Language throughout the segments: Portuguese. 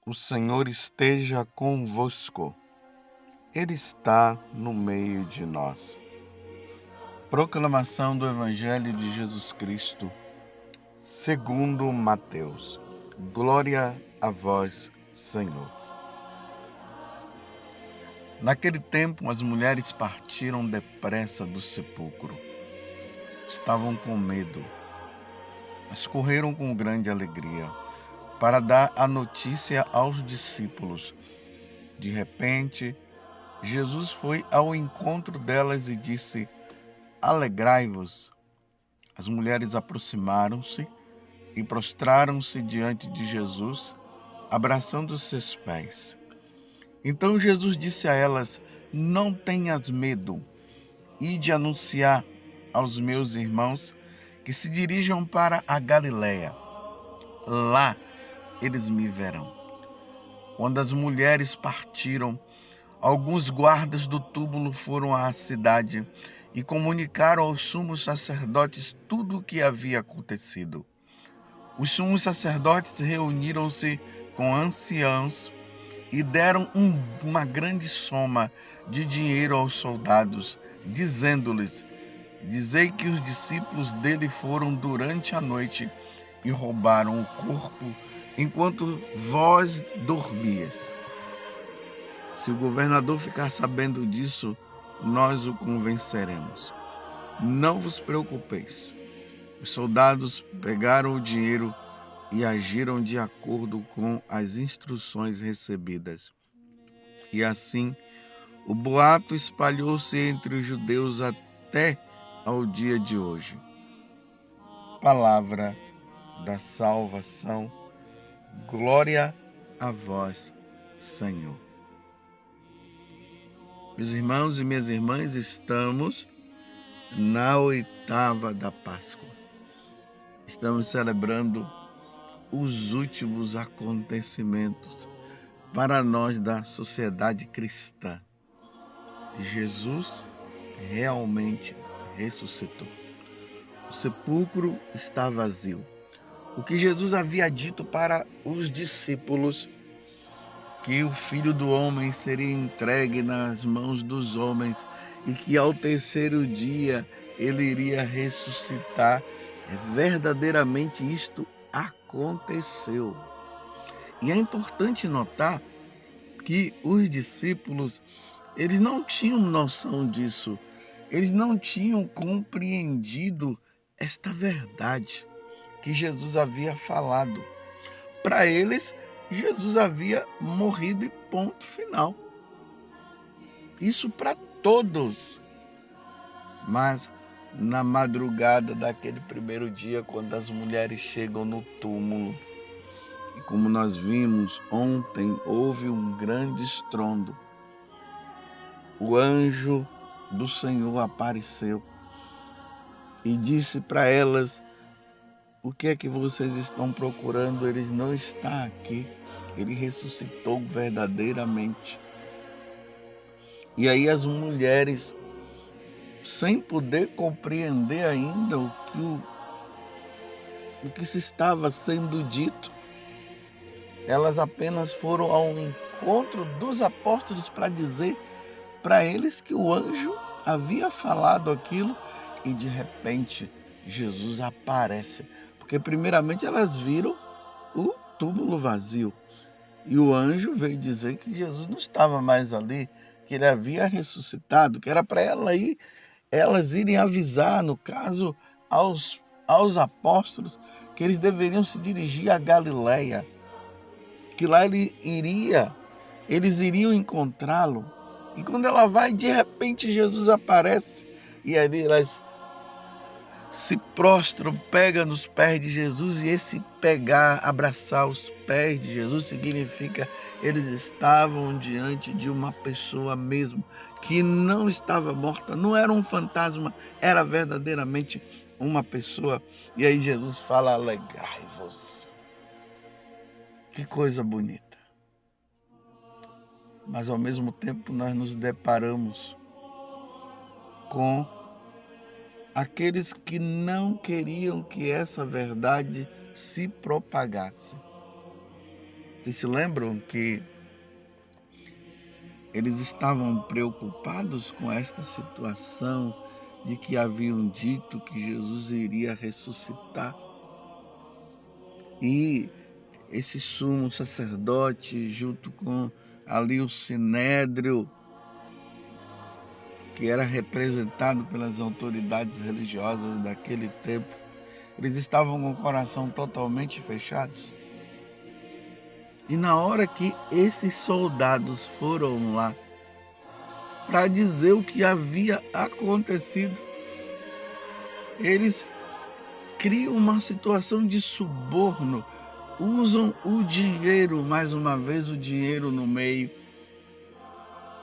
O Senhor esteja convosco. Ele está no meio de nós. Proclamação do Evangelho de Jesus Cristo, segundo Mateus. Glória a vós, Senhor. Naquele tempo, as mulheres partiram depressa do sepulcro. Estavam com medo, mas correram com grande alegria para dar a notícia aos discípulos. De repente, Jesus foi ao encontro delas e disse: Alegrai-vos. As mulheres aproximaram-se e prostraram-se diante de Jesus, abraçando seus pés. Então Jesus disse a elas: Não tenhas medo. Ide anunciar aos meus irmãos que se dirijam para a Galileia. Lá eles me verão. Quando as mulheres partiram, alguns guardas do túmulo foram à cidade e comunicaram aos sumos sacerdotes tudo o que havia acontecido. Os sumos sacerdotes reuniram-se com anciãos e deram uma grande soma de dinheiro aos soldados, dizendo-lhes: Dizei que os discípulos dele foram durante a noite e roubaram o corpo enquanto vós dormias. Se o governador ficar sabendo disso, nós o convenceremos. Não vos preocupeis. Os soldados pegaram o dinheiro e agiram de acordo com as instruções recebidas. E assim, o boato espalhou-se entre os judeus até ao dia de hoje. Palavra da salvação. Glória a vós, Senhor. Meus irmãos e minhas irmãs, estamos na oitava da Páscoa. Estamos celebrando os últimos acontecimentos para nós da sociedade cristã. Jesus realmente ressuscitou. O sepulcro está vazio. O que Jesus havia dito para os discípulos, que o Filho do Homem seria entregue nas mãos dos homens e que ao terceiro dia ele iria ressuscitar, verdadeiramente isto aconteceu. E é importante notar que os discípulos, eles não tinham noção disso, eles não tinham compreendido esta verdade que Jesus havia falado. Para eles, Jesus havia morrido e ponto final. Isso para todos. Mas na madrugada daquele primeiro dia, quando as mulheres chegam no túmulo, e como nós vimos ontem, houve um grande estrondo. O anjo do Senhor apareceu e disse para elas: O que é que vocês estão procurando? Ele não está aqui. Ele ressuscitou verdadeiramente. E aí as mulheres, sem poder compreender ainda o que se estava sendo dito, elas apenas foram ao encontro dos apóstolos para dizer para eles que o anjo havia falado aquilo e de repente Jesus aparece. Porque primeiramente elas viram o túmulo vazio. E o anjo veio dizer que Jesus não estava mais ali, que ele havia ressuscitado, que era para elas irem avisar, no caso, aos apóstolos, que eles deveriam se dirigir a Galileia, que lá eles iriam encontrá-lo. E quando ela vai, de repente Jesus aparece e ali elas se prostram, pegam nos pés de Jesus, e esse pegar, abraçar os pés de Jesus significa eles estavam diante de uma pessoa mesmo, que não estava morta, não era um fantasma, era verdadeiramente uma pessoa. E aí Jesus fala: alegrai-vos. Que coisa bonita. Mas ao mesmo tempo nós nos deparamos com aqueles que não queriam que essa verdade se propagasse. Vocês se lembram que eles estavam preocupados com esta situação de que haviam dito que Jesus iria ressuscitar? E esse sumo sacerdote, junto com ali o sinédrio, que era representado pelas autoridades religiosas daquele tempo, eles estavam com o coração totalmente fechados. E na hora que esses soldados foram lá para dizer o que havia acontecido, eles criam uma situação de suborno, usam o dinheiro, mais uma vez o dinheiro no meio,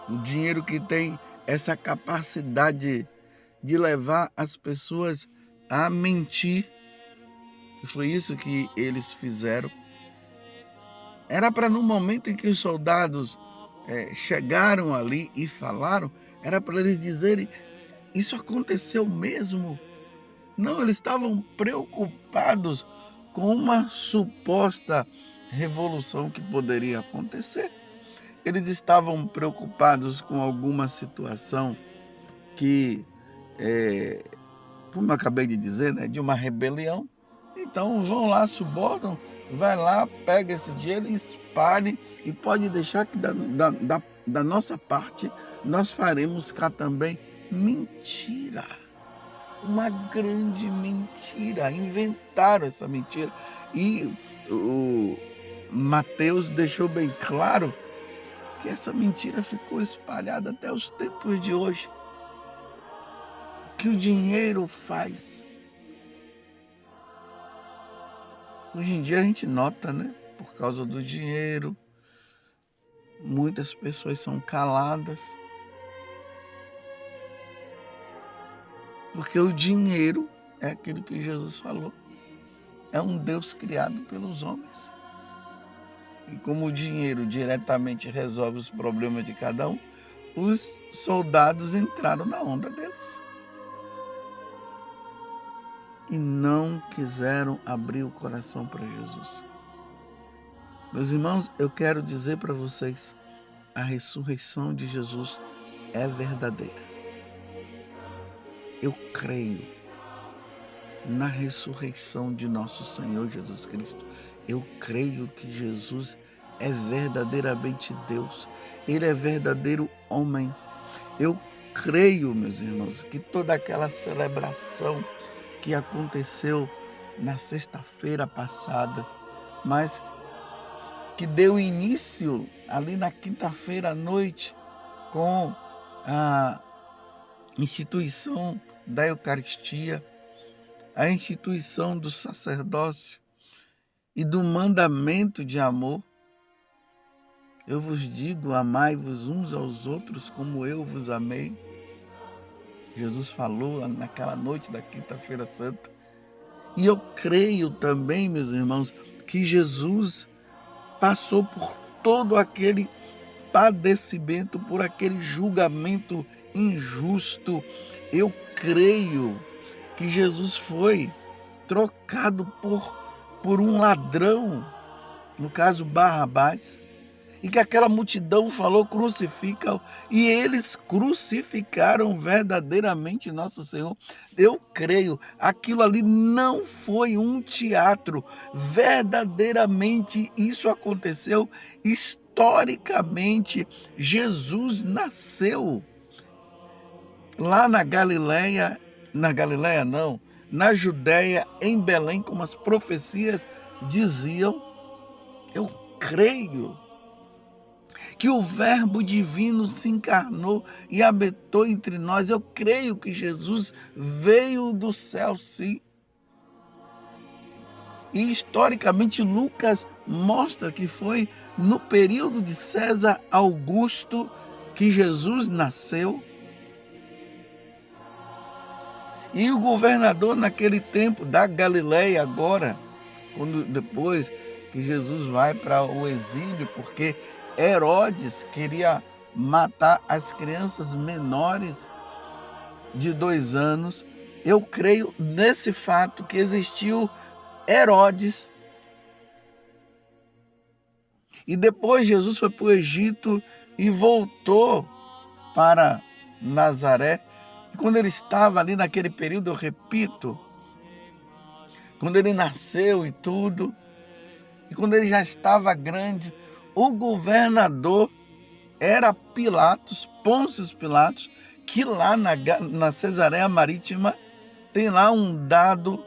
o dinheiro que tem essa capacidade de levar as pessoas a mentir. E foi isso que eles fizeram. Era para no momento em que os soldados chegaram ali e falaram, era para eles dizerem, isso aconteceu mesmo? Não, eles estavam preocupados com uma suposta revolução que poderia acontecer. Eles estavam preocupados com alguma situação que, como eu acabei de dizer, né, de uma rebelião. Então vão lá, subornam, vai lá, pega esse dinheiro, espalhe e pode deixar que da nossa parte nós faremos cá também. Mentira! Uma grande mentira. Inventaram essa mentira. E o Mateus deixou bem claro que essa mentira ficou espalhada até os tempos de hoje. O que o dinheiro faz? Hoje em dia a gente nota, né? Por causa do dinheiro, muitas pessoas são caladas. Porque o dinheiro é aquilo que Jesus falou. É um Deus criado pelos homens. E como o dinheiro diretamente resolve os problemas de cada um, os soldados entraram na onda deles. E não quiseram abrir o coração para Jesus. Meus irmãos, eu quero dizer para vocês, a ressurreição de Jesus é verdadeira. Eu creio na ressurreição de nosso Senhor Jesus Cristo. Eu creio que Jesus é verdadeiramente Deus. Ele é verdadeiro homem. Eu creio, meus irmãos, que toda aquela celebração que aconteceu na sexta-feira passada, mas que deu início ali na quinta-feira à noite com a instituição da Eucaristia, a instituição do sacerdócio e do mandamento de amor. Eu vos digo, amai-vos uns aos outros como eu vos amei. Jesus falou naquela noite da quinta-feira santa. E eu creio também, meus irmãos, que Jesus passou por todo aquele padecimento, por aquele julgamento injusto. Eu creio que Jesus foi trocado por um ladrão, no caso Barrabás, e que aquela multidão falou, crucifica-o, e eles crucificaram verdadeiramente nosso Senhor. Eu creio, aquilo ali não foi um teatro, verdadeiramente isso aconteceu. Historicamente, Jesus nasceu lá na Galileia não, na Judéia, em Belém, como as profecias diziam. Eu creio que o Verbo divino se encarnou e habitou entre nós. Eu creio que Jesus veio do céu, sim. E historicamente Lucas mostra que foi no período de César Augusto que Jesus nasceu. E o governador naquele tempo da Galileia agora, depois que Jesus vai para o exílio, porque Herodes queria matar as crianças menores de 2 anos. Eu creio nesse fato que existiu Herodes. E depois Jesus foi para o Egito e voltou para Nazaré. E quando ele estava ali naquele período, eu repito, quando ele nasceu e tudo, e quando ele já estava grande, o governador era Pilatos, Pôncio Pilatos, que lá na Cesareia Marítima tem lá um dado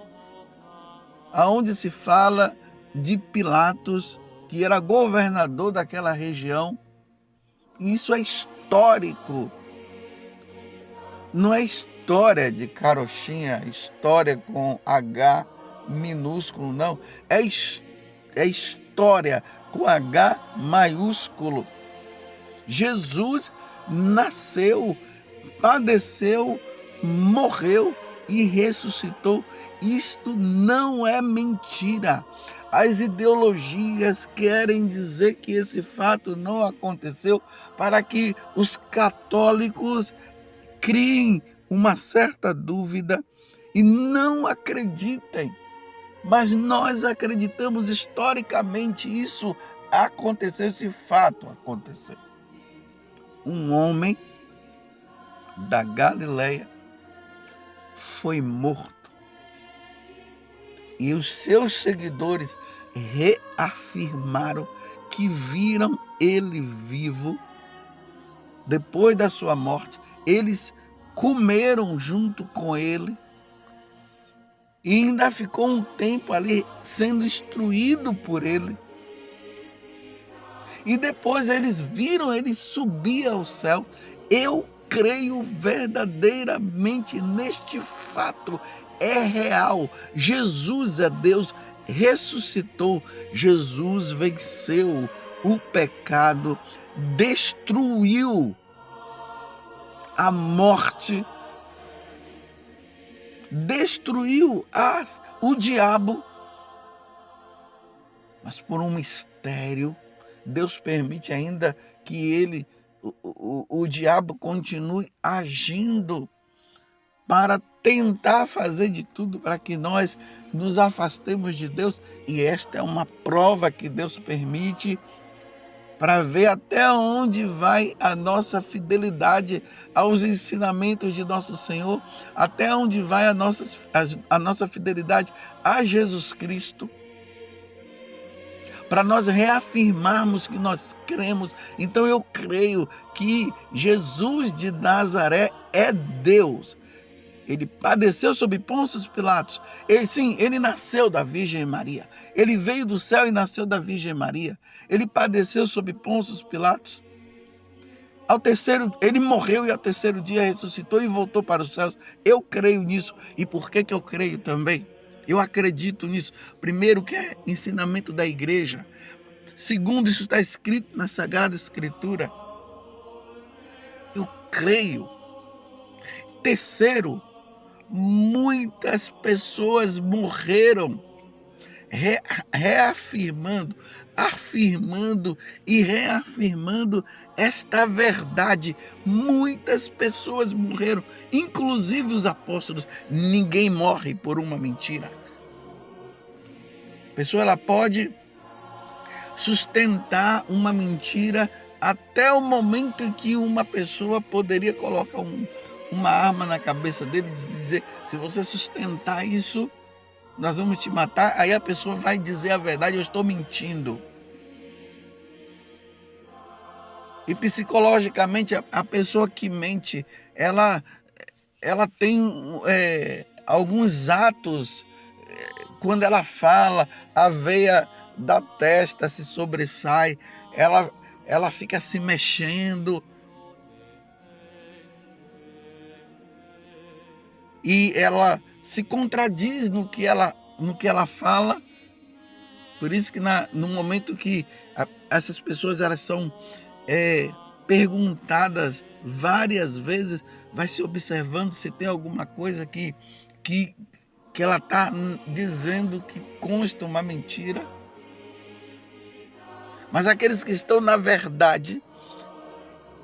aonde se fala de Pilatos, que era governador daquela região. Isso é histórico. Não é história de carochinha, história com H minúsculo, não. É história com H maiúsculo. Jesus nasceu, padeceu, morreu e ressuscitou. Isto não é mentira. As ideologias querem dizer que esse fato não aconteceu para que os católicos criem uma certa dúvida e não acreditem. Mas nós acreditamos historicamente, isso aconteceu, esse fato aconteceu. Um homem da Galileia foi morto e os seus seguidores reafirmaram que viram ele vivo. Depois da sua morte, eles comeram junto com ele e ainda ficou um tempo ali sendo instruído por ele. E depois eles viram ele subir ao céu. Eu creio verdadeiramente neste fato. É real. Jesus é Deus, ressuscitou. Jesus venceu o pecado, destruiu a morte, destruiu o diabo. Mas por um mistério, Deus permite ainda que o diabo continue agindo para tentar fazer de tudo para que nós nos afastemos de Deus. E esta é uma prova que Deus permite para ver até onde vai a nossa fidelidade aos ensinamentos de nosso Senhor, até onde vai a nossa fidelidade a Jesus Cristo, para nós reafirmarmos que nós cremos. Então eu creio que Jesus de Nazaré é Deus. Ele padeceu sob Pôncio Pilatos. Ele nasceu da Virgem Maria. Ele veio do céu e nasceu da Virgem Maria. Ele padeceu sob Pôncio Pilatos. Ele morreu e ao terceiro dia ressuscitou e voltou para os céus. Eu creio nisso. E por que eu creio também? Eu acredito nisso. Primeiro, que é ensinamento da igreja. Segundo, isso está escrito na Sagrada Escritura. Eu creio. Terceiro, muitas pessoas morreram afirmando e reafirmando esta verdade. Muitas pessoas morreram, inclusive os apóstolos. Ninguém morre por uma mentira. A pessoa ela pode sustentar uma mentira até o momento em que uma pessoa poderia colocar uma arma na cabeça dele e dizer: se você sustentar isso, nós vamos te matar. Aí a pessoa vai dizer a verdade: eu estou mentindo. E psicologicamente a pessoa que mente, ela tem alguns atos. Quando ela fala, a veia da testa se sobressai, ela fica se mexendo. E ela se contradiz no que ela fala. Por isso que no momento que essas pessoas elas são perguntadas várias vezes, vai se observando se tem alguma coisa que ela está dizendo que consta uma mentira. Mas aqueles que estão na verdade,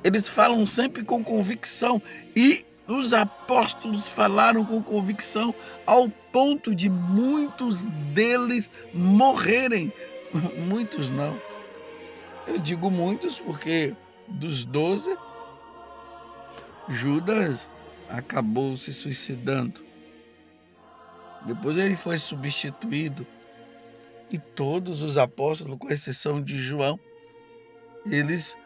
eles falam sempre com convicção. E os apóstolos falaram com convicção ao ponto de muitos deles morrerem. Muitos não. Eu digo muitos porque dos 12, Judas acabou se suicidando. Depois ele foi substituído. E todos os apóstolos, com exceção de João, eles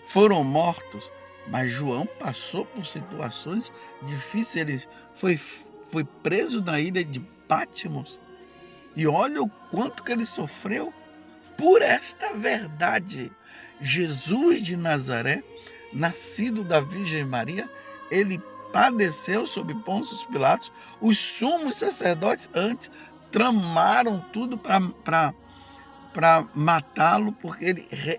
foram mortos. Mas João passou por situações difíceis. Ele foi preso na ilha de Patmos. E olha o quanto que ele sofreu por esta verdade. Jesus de Nazaré, nascido da Virgem Maria, ele padeceu sob Pôncio Pilatos. Os sumos sacerdotes antes tramaram tudo para matá-lo, porque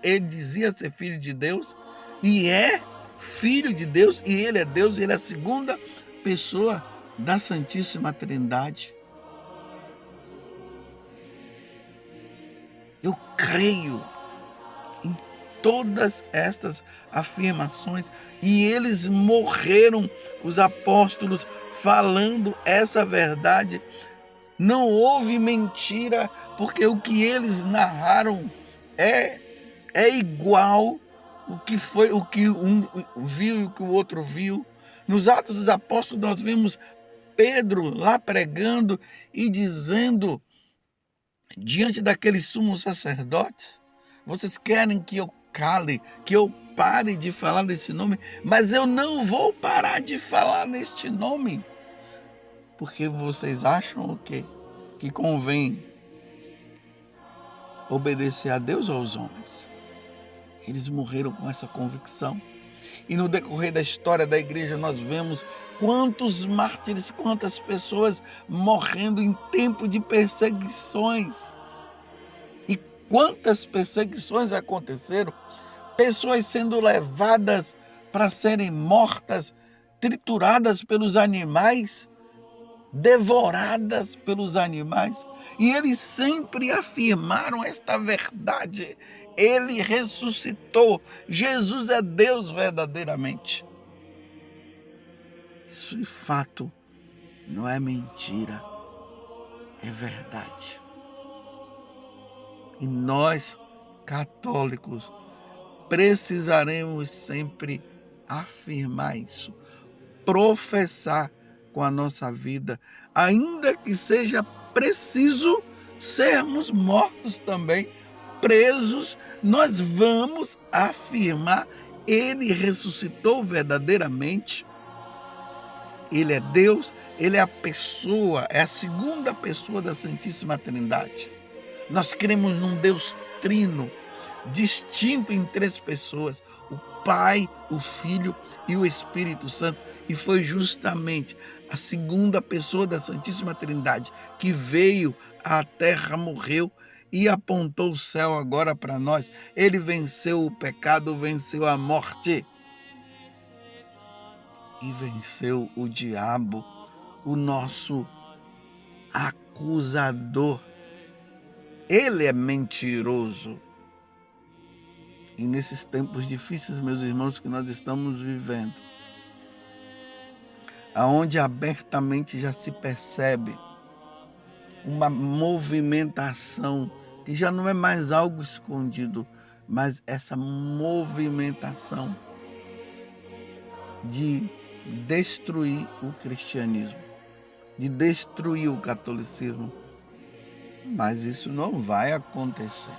ele dizia ser filho de Deus, e é filho de Deus, e ele é Deus, ele é a segunda pessoa da Santíssima Trindade. Eu creio em todas estas afirmações, e eles morreram, os apóstolos, falando essa verdade. Não houve mentira, porque o que eles narraram é igual o que um viu e o que o outro viu. Nos Atos dos Apóstolos nós vemos Pedro lá pregando e dizendo diante daqueles sumos sacerdotes: vocês querem que eu cale, que eu pare de falar desse nome, mas eu não vou parar de falar neste nome. Porque vocês acham o quê? Que convém obedecer a Deus ou aos homens? Eles morreram com essa convicção. E no decorrer da história da igreja nós vemos quantos mártires, quantas pessoas morrendo em tempo de perseguições. E quantas perseguições aconteceram? Pessoas sendo levadas para serem mortas, trituradas pelos animais, devoradas pelos animais, e eles sempre afirmaram esta verdade: ele ressuscitou, Jesus é Deus verdadeiramente. Isso de fato não é mentira, é verdade. E nós, católicos, precisaremos sempre afirmar isso, professar com a nossa vida, ainda que seja preciso sermos mortos também, presos, nós vamos afirmar: ele ressuscitou verdadeiramente. Ele é Deus, ele é a pessoa, é a segunda pessoa da Santíssima Trindade. Nós cremos num Deus trino, distinto em três pessoas: o Pai, o Filho e o Espírito Santo. E foi justamente a segunda pessoa da Santíssima Trindade que veio à terra, morreu e apontou o céu agora para nós. Ele venceu o pecado, venceu a morte e venceu o diabo, o nosso acusador. Ele é mentiroso. E nesses tempos difíceis, meus irmãos, que nós estamos vivendo, aonde abertamente já se percebe uma movimentação que já não é mais algo escondido, mas essa movimentação de destruir o cristianismo, de destruir o catolicismo. Mas isso não vai acontecer,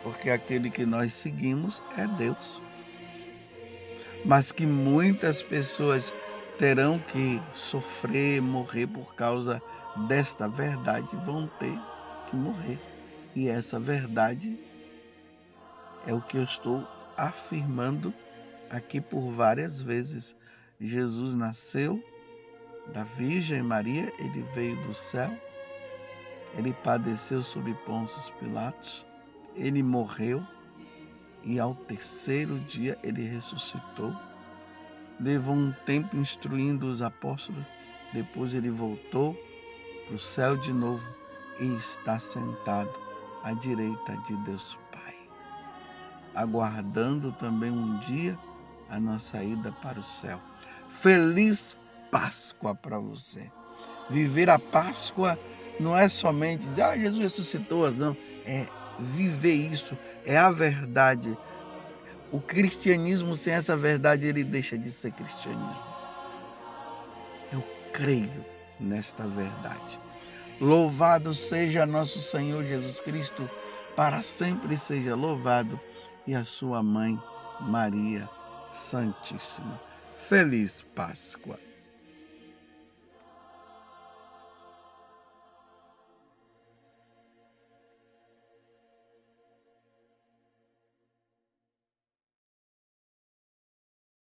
porque aquele que nós seguimos é Deus. Mas que muitas pessoas terão que sofrer, morrer por causa desta verdade, vão ter que morrer. E essa verdade é o que eu estou afirmando aqui por várias vezes. Jesus nasceu da Virgem Maria, ele veio do céu, ele padeceu sob Pôncio Pilatos, ele morreu e ao terceiro dia ele ressuscitou. Levou um tempo instruindo os apóstolos, depois ele voltou para o céu de novo e está sentado à direita de Deus Pai, aguardando também um dia a nossa ida para o céu. Feliz Páscoa para você. Viver a Páscoa não é somente de Jesus ressuscitou, não. É viver isso, é a verdade. O cristianismo sem essa verdade, ele deixa de ser cristianismo. Eu creio nesta verdade. Louvado seja nosso Senhor Jesus Cristo, para sempre seja louvado, e a sua mãe, Maria Santíssima. Feliz Páscoa!